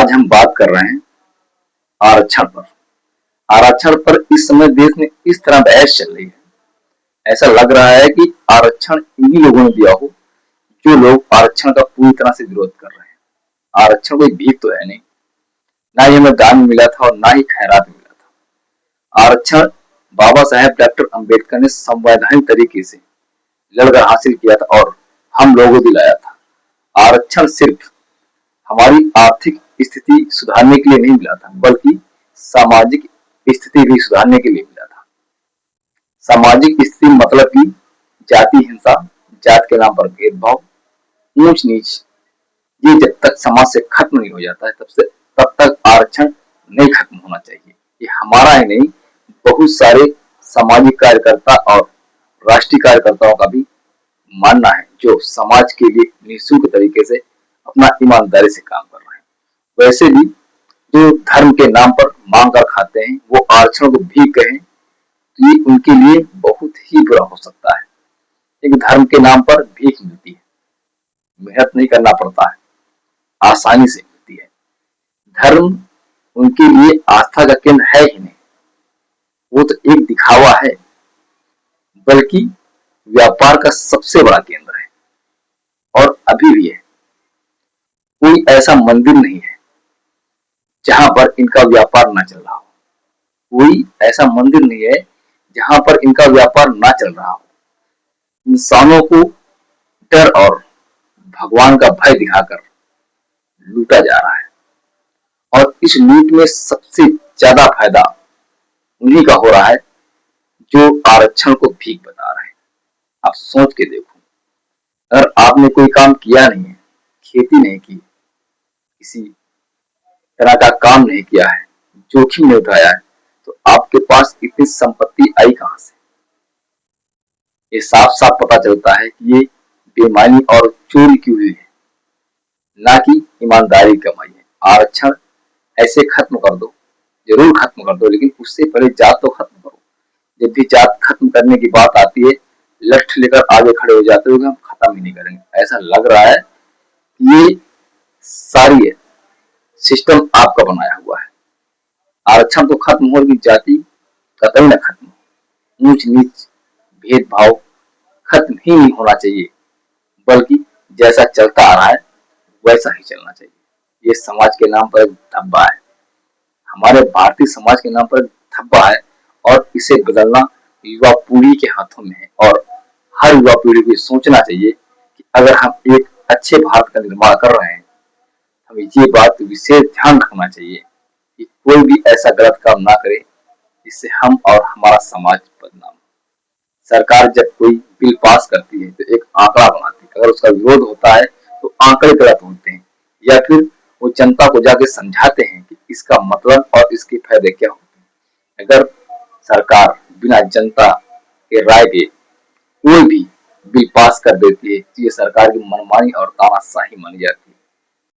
आज हम बात कर रहे हैं आरक्षण पर। आरक्षण पर इस समय देश में इस तरह बहस चल रही है, ऐसा लग रहा है कि आरक्षण इन्हीं लोगों ने दिया हो जो लोग आरक्षण का पूरी तरह से विरोध कर रहे हैं। आरक्षण कोई भीख तो है नहीं, ना ही हमें दान में मिला था और ना ही खैरात में मिला था। आरक्षण बाबा साहेब डॉक्टर अंबेडकर ने संवैधानिक तरीके से लड़कर हासिल किया था और हम लोगों को दिलाया था। आरक्षण सिर्फ हमारी आर्थिक स्थिति सुधारने के लिए नहीं मिला था, बल्कि सामाजिक स्थिति भी सुधारने के लिए मिला था। सामाजिक स्थिति मतलब कि जाति हिंसा, जात के नाम पर भेदभाव, ऊंच नीच, ये जब तक समाज से खत्म नहीं हो जाता है तब तक आरक्षण नहीं खत्म होना चाहिए। ये हमारा ही नहीं, बहुत सारे सामाजिक कार्यकर्ता और राष्ट्रीय कार्यकर्ताओं का भी मानना है, जो समाज के लिए निःशुल्क तरीके से अपना ईमानदारी से काम कर रहे हैं। वैसे भी जो धर्म के नाम पर मांग कर खाते हैं, वो आरक्षण को भीख कहें तो ये उनके लिए बहुत ही बुरा हो सकता है। एक धर्म के नाम पर भीख मिलती है, मेहनत नहीं करना पड़ता है, आसानी से मिलती है। धर्म उनके लिए आस्था का केंद्र है ही नहीं, वो तो एक दिखावा है, बल्कि व्यापार का सबसे बड़ा केंद्र है और अभी भी है। कोई ऐसा मंदिर नहीं है जहां पर इनका व्यापार ना चल रहा हो। कोई ऐसा मंदिर नहीं है जहां पर इनका व्यापार ना चल रहा हो। इंसानों को डर और भगवान का भय दिखाकर लूटा जा रहा है और इस लूट में सबसे ज्यादा फायदा उन्हीं का हो रहा है जो आरक्षण को भीख बता रहे हैं। आप सोच के देखो, अगर आपने कोई काम किया नहीं है, खेती नहीं की, किसी तरह का काम नहीं किया है, जोखिम नहीं उठाया है, तो आपके पास इतनी संपत्ति आई कहां से? ये साफ साफ पता चलता है कि ये बेईमानी और चोरी की हुई है, ना कि ईमानदारी कमाई है। आरक्षण ऐसे खत्म कर दो, जरूर खत्म कर दो, लेकिन उससे पहले जात तो खत्म करो। जब भी जात खत्म करने की बात आती है, लठ लेकर आगे खड़े हो जाते हो कि हम खत्म ही नहीं करेंगे। ऐसा लग रहा है कि ये सारी सिस्टम आपका बनाया हुआ है। आरक्षण तो खत्म हो, लेकिन जाति कतई न खत्म हो। ऊंच नीच भेदभाव खत्म ही नहीं होना चाहिए, बल्कि जैसा चलता आ रहा है वैसा ही चलना चाहिए। ये समाज के नाम पर एक धब्बा है, हमारे भारतीय समाज के नाम पर धब्बा है और इसे बदलना युवा पीढ़ी के हाथों में है। और हर युवा पीढ़ी को सोचना चाहिए कि अगर हम एक अच्छे भारत का निर्माण कर रहे हैं, हमें ये बात विशेष ध्यान रखना चाहिए कि कोई भी ऐसा गलत काम ना करे जिससे हम और हमारा समाज बदनाम। सरकार जब कोई बिल पास करती है तो एक आंकड़ा बनाती है, अगर उसका विरोध होता है तो आंकड़े गलत होते हैं, या फिर वो जनता को जाके समझाते हैं कि इसका मतलब और इसके फायदे क्या होते हैं। अगर सरकार बिना जनता के राय के कोई भी बिल पास कर देती है तो ये सरकार की मनमानी और तानाशाही मानी जाती है।